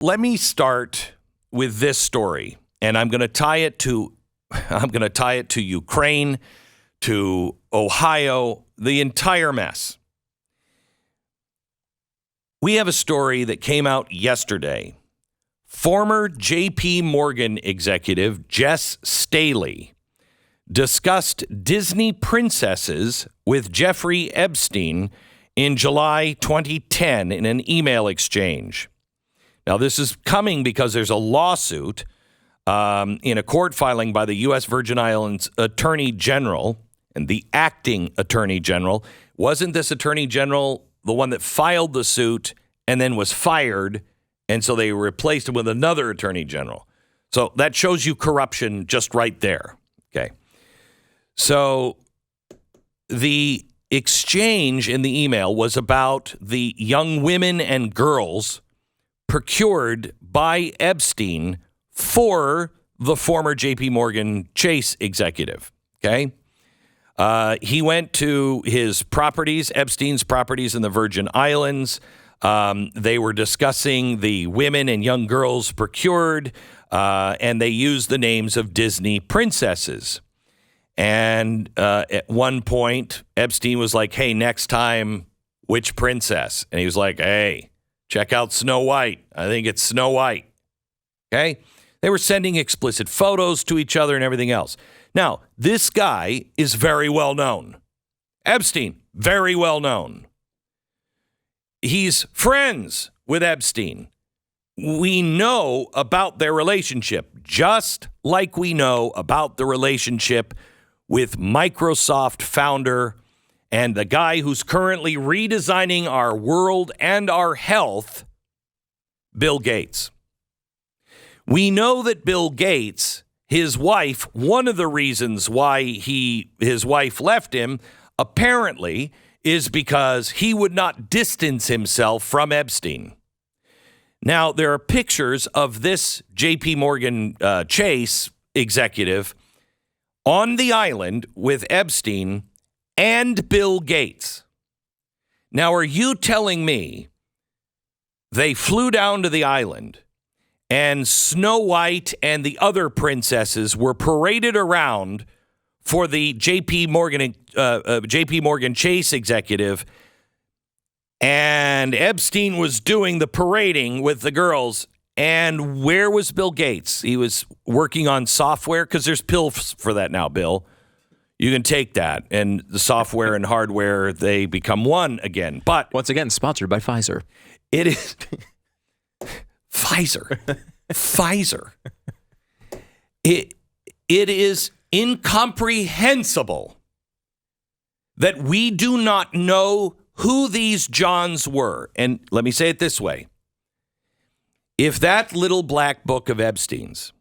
let me start with this story, and I'm going to tie it to Ukraine, to Ohio, the entire mess. We have a story that came out yesterday. Former J.P. Morgan executive Jess Staley discussed Disney princesses with Jeffrey Epstein in July 2010 in an email exchange. Now, this is coming because there's a lawsuit in a court filing by the U.S. Virgin Islands Attorney General and the acting Attorney General. Wasn't this Attorney General the one that filed the suit and then was fired, and so they replaced him with another Attorney General? So that shows you corruption just right there. Okay. So the exchange in the email was about the young women and girls procured by Epstein for the former J.P. Morgan Chase executive. Okay. He went to his properties, Epstein's properties in the Virgin Islands. They were discussing the women and young girls procured, and they used the names of Disney princesses. And at one point, Epstein was like, hey, next time, which princess? And he was like, hey, check out Snow White. I think it's Snow White. Okay? They were sending explicit photos to each other and everything else. Now, this guy is very well known. Epstein, very well known. He's friends with Epstein. We know about their relationship, just like we know about the relationship with Microsoft founder and the guy who's currently redesigning our world and our health, Bill Gates. We know that Bill Gates, his wife, one of the reasons why his wife left him, apparently, is because he would not distance himself from Epstein. Now, there are pictures of this J.P. Morgan Chase executive on the island with Epstein and Bill Gates. Now, are you telling me they flew down to the island and Snow White and the other princesses were paraded around for the J.P. Morgan Chase executive, and Epstein was doing the parading with the girls? And where was Bill Gates? He was working on software, because there's pills for that now, Bill. You can take that, and the software and hardware, they become one again. But once again, sponsored by Pfizer. It is Pfizer. It is incomprehensible that we do not know who these Johns were. And let me say it this way. If that little black book of Epstein's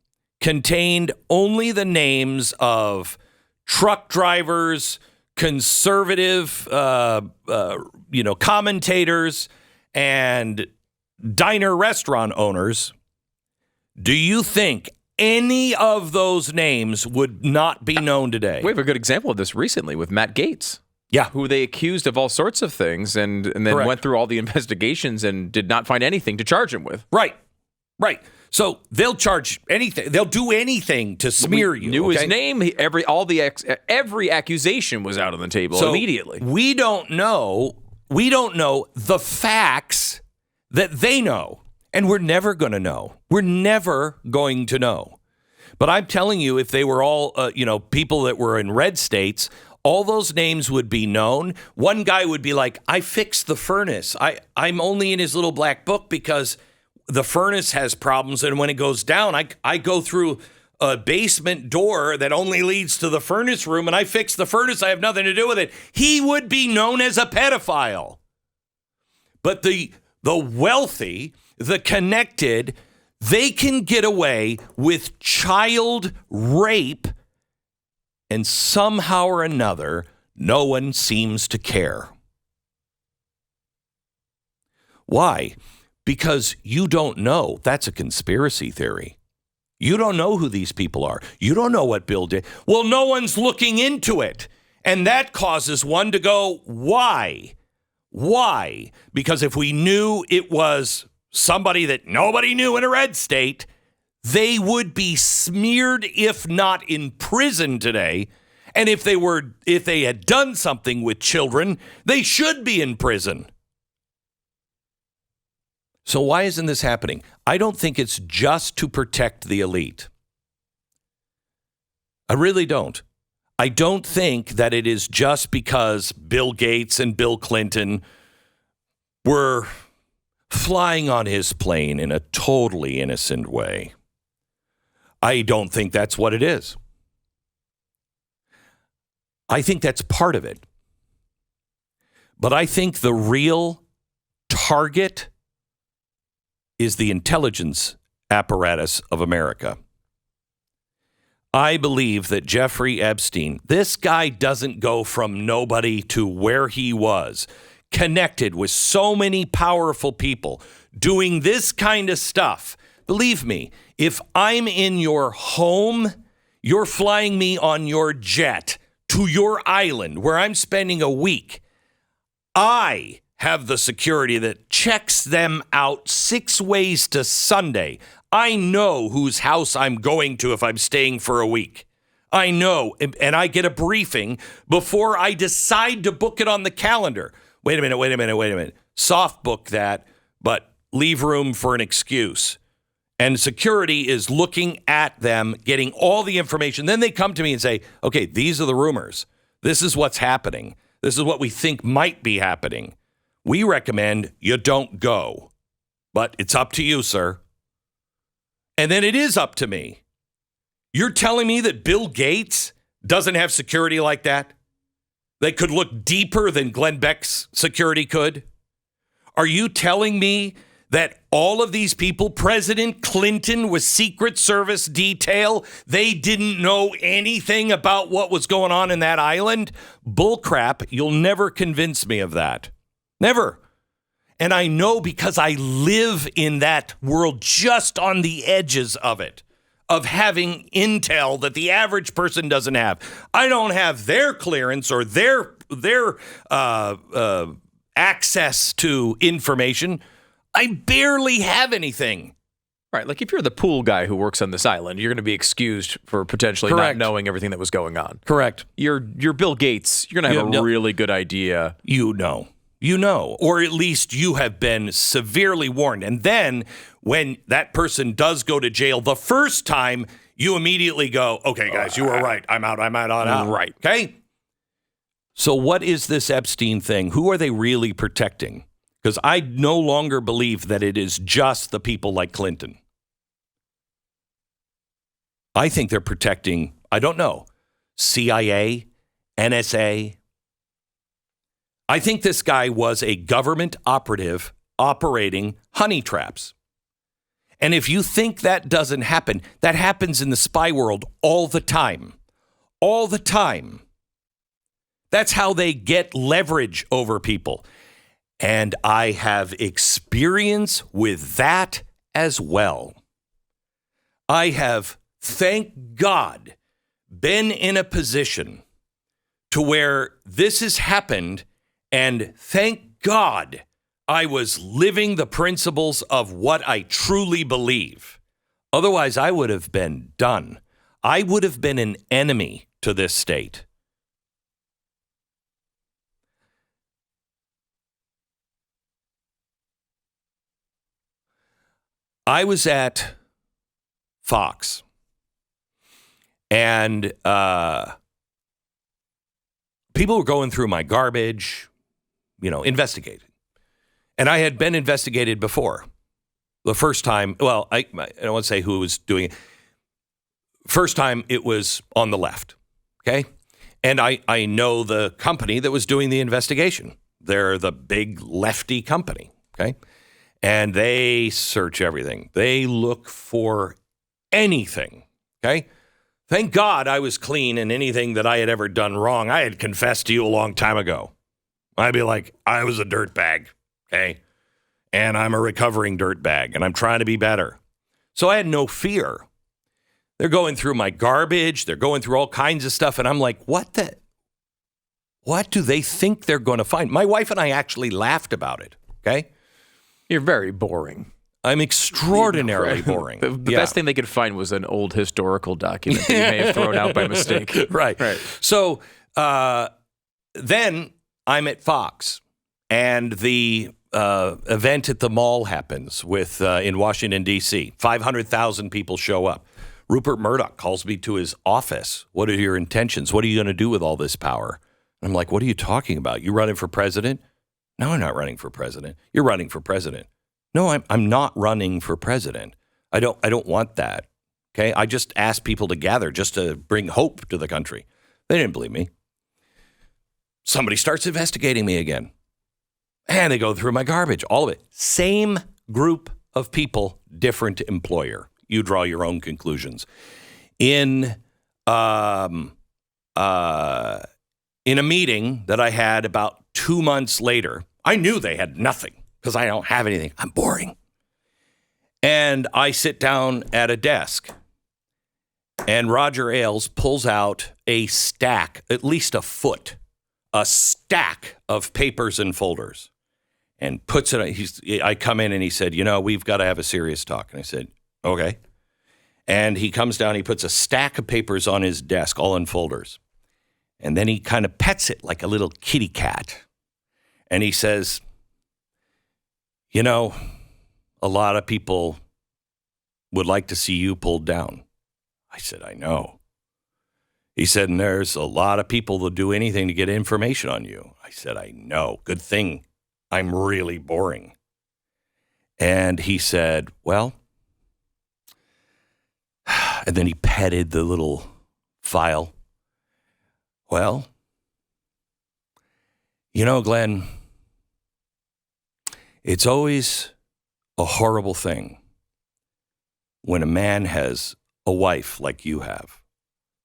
contained only the names of truck drivers, conservative, commentators, and diner restaurant owners, do you think any of those names would not be known today? We have a good example of this recently with Matt Gaetz. Yeah. Who they accused of all sorts of things and then Correct. Went through all the investigations and did not find anything to charge him with. Right. So they'll charge anything. They'll do anything to smear you. Knew his name. Every accusation was out on the table immediately. We don't know the facts that they know, and we're never going to know. We're never going to know. But I'm telling you, if they were all people that were in red states, all those names would be known. One guy would be like, I fixed the furnace. I'm only in his little black book because the furnace has problems, and when it goes down, I go through a basement door that only leads to the furnace room, and I fix the furnace. I have nothing to do with it. He would be known as a pedophile. But the wealthy, the connected, they can get away with child rape, and somehow or another, no one seems to care. Why? Because you don't know. That's a conspiracy theory. You don't know who these people are. You don't know what Bill did. Well, no one's looking into it. And that causes one to go, why? Why? Because if we knew it was somebody that nobody knew in a red state, they would be smeared, if not in prison today. And if they had done something with children, they should be in prison. So why isn't this happening? I don't think it's just to protect the elite. I really don't. I don't think that it is just because Bill Gates and Bill Clinton were flying on his plane in a totally innocent way. I don't think that's what it is. I think that's part of it. But I think the real target is the intelligence apparatus of America. I believe that Jeffrey Epstein, this guy doesn't go from nobody to where he was, connected with so many powerful people, doing this kind of stuff. Believe me, if I'm in your home, you're flying me on your jet to your island where I'm spending a week. I have the security that checks them out 6 ways to Sunday. I know whose house I'm going to if I'm staying for a week. I know, and I get a briefing before I decide to book it on the calendar. Wait a minute. Soft book that, but leave room for an excuse. And security is looking at them, getting all the information. Then they come to me and say, okay, these are the rumors. This is what's happening. This is what we think might be happening. We recommend you don't go, but it's up to you, sir. And then it is up to me. You're telling me that Bill Gates doesn't have security like that? That could look deeper than Glenn Beck's security could? Are you telling me that all of these people, President Clinton with Secret Service detail, they didn't know anything about what was going on in that island? Bullcrap. You'll never convince me of that. Never. And I know because I live in that world, just on the edges of it, of having intel that the average person doesn't have. I don't have their clearance or their access to information. I barely have anything. Right, like if you're the pool guy who works on this island, you're going to be excused for potentially Correct. not knowing everything that was going on. Correct. You're Bill Gates. You're going to have a really good idea. You know, or at least you have been severely warned. And then when that person does go to jail the first time, you immediately go, okay, guys, you were right. I'm out. Right. Okay. So what is this Epstein thing? Who are they really protecting? Because I no longer believe that it is just the people like Clinton. I think they're protecting, I don't know, CIA, NSA. I think this guy was a government operative operating honey traps. And if you think that doesn't happen, that happens in the spy world all the time. All the time. That's how they get leverage over people. And I have experience with that as well. I have, thank God, been in a position to where this has happened, and thank God I was living the principles of what I truly believe. Otherwise, I would have been done. I would have been an enemy to this state. I was at Fox, and people were going through my garbage, investigated. And I had been investigated before. The first time, well, I don't want to say who was doing it. First time, it was on the left, okay? And I know the company that was doing the investigation. They're the big lefty company, okay? And they search everything. They look for anything, okay? Thank God I was clean, and anything that I had ever done wrong, I had confessed to you a long time ago. I'd be like, I was a dirtbag, okay? And I'm a recovering dirtbag, and I'm trying to be better. So I had no fear. They're going through my garbage. They're going through all kinds of stuff, and I'm like, what do they think they're going to find? My wife and I actually laughed about it, okay? You're very boring. I'm extraordinarily boring. The best thing they could find was an old historical document that you may have thrown out by mistake. Right. So then I'm at Fox, and the event at the mall happens in Washington, D.C. 500,000 people show up. Rupert Murdoch calls me to his office. What are your intentions? What are you going to do with all this power? And I'm like, what are you talking about? You running for president? No, I'm not running for president. You're running for president. No, I'm not running for president. I don't want that. Okay? I just asked people to gather just to bring hope to the country. They didn't believe me. Somebody starts investigating me again. And they go through my garbage, all of it. Same group of people, different employer. You draw your own conclusions. In a meeting that I had about 2 months later, I knew they had nothing because I don't have anything. I'm boring. And I sit down at a desk, and Roger Ailes pulls out a stack, at least a foot, a stack of papers and folders, and puts it. I come in and he said, we've got to have a serious talk. And I said, okay. And he comes down, he puts a stack of papers on his desk, all in folders. And then he kind of pets it like a little kitty cat. And he says, a lot of people would like to see you pulled down. I said, I know. He said, and there's a lot of people that'll do anything to get information on you. I said, I know. Good thing I'm really boring. And he said, well, and then he petted the little file. Well, Glenn, it's always a horrible thing when a man has a wife like you have.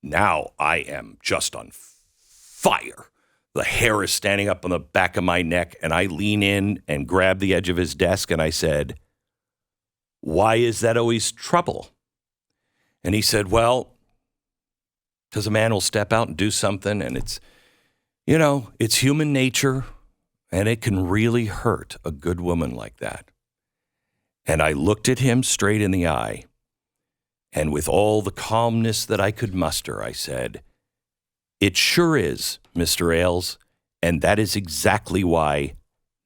Now I am just on fire. The hair is standing up on the back of my neck, and I lean in and grab the edge of his desk, and I said, why is that always trouble? And he said, well, because a man will step out and do something, and it's human nature, and it can really hurt a good woman like that. And I looked at him straight in the eye, and with all the calmness that I could muster, I said, it sure is, Mr. Ailes, and that is exactly why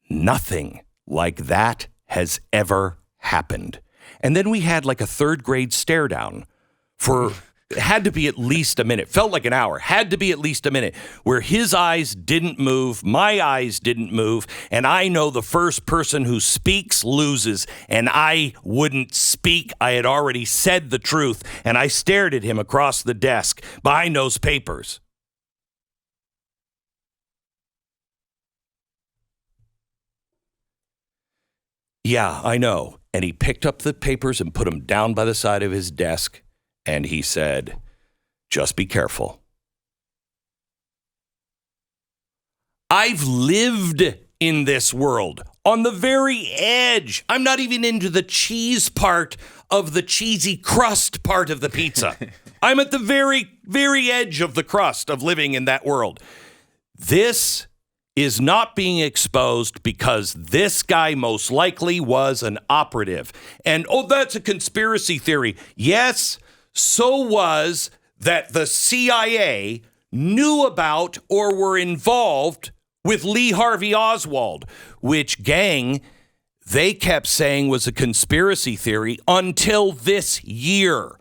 nothing like that has ever happened. And then we had like a third grade stare down for, it had to be at least a minute, felt like an hour, had to be at least a minute, where his eyes didn't move, my eyes didn't move, and I know the first person who speaks loses, and I wouldn't speak. I had already said the truth, and I stared at him across the desk behind those papers. Yeah, I know. And he picked up the papers and put them down by the side of his desk. And he said, just be careful. I've lived in this world on the very edge. I'm not even into the cheese part of the cheesy crust part of the pizza. I'm at the very, very edge of the crust of living in that world. This is not being exposed because this guy most likely was an operative. And, that's a conspiracy theory. Yes, so was that the CIA knew about or were involved with Lee Harvey Oswald, which, gang, they kept saying was a conspiracy theory until this year.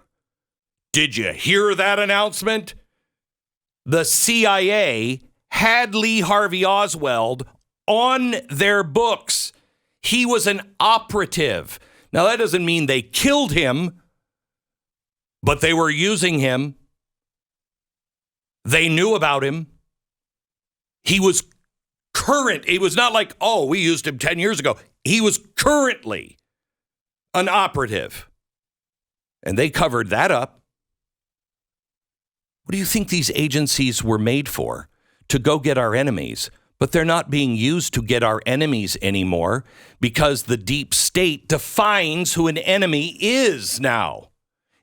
Did you hear that announcement? The CIA had Lee Harvey Oswald on their books. He was an operative. Now, that doesn't mean they killed him, but they were using him. They knew about him. He was current. It was not like, we used him 10 years ago. He was currently an operative. And they covered that up. What do you think these agencies were made for? To go get our enemies, but they're not being used to get our enemies anymore because the deep state defines who an enemy is now.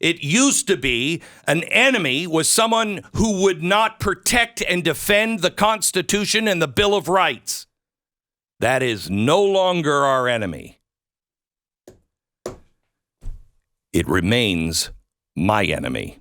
It used to be an enemy was someone who would not protect and defend the Constitution and the Bill of Rights. That is no longer our enemy. it remains my enemy.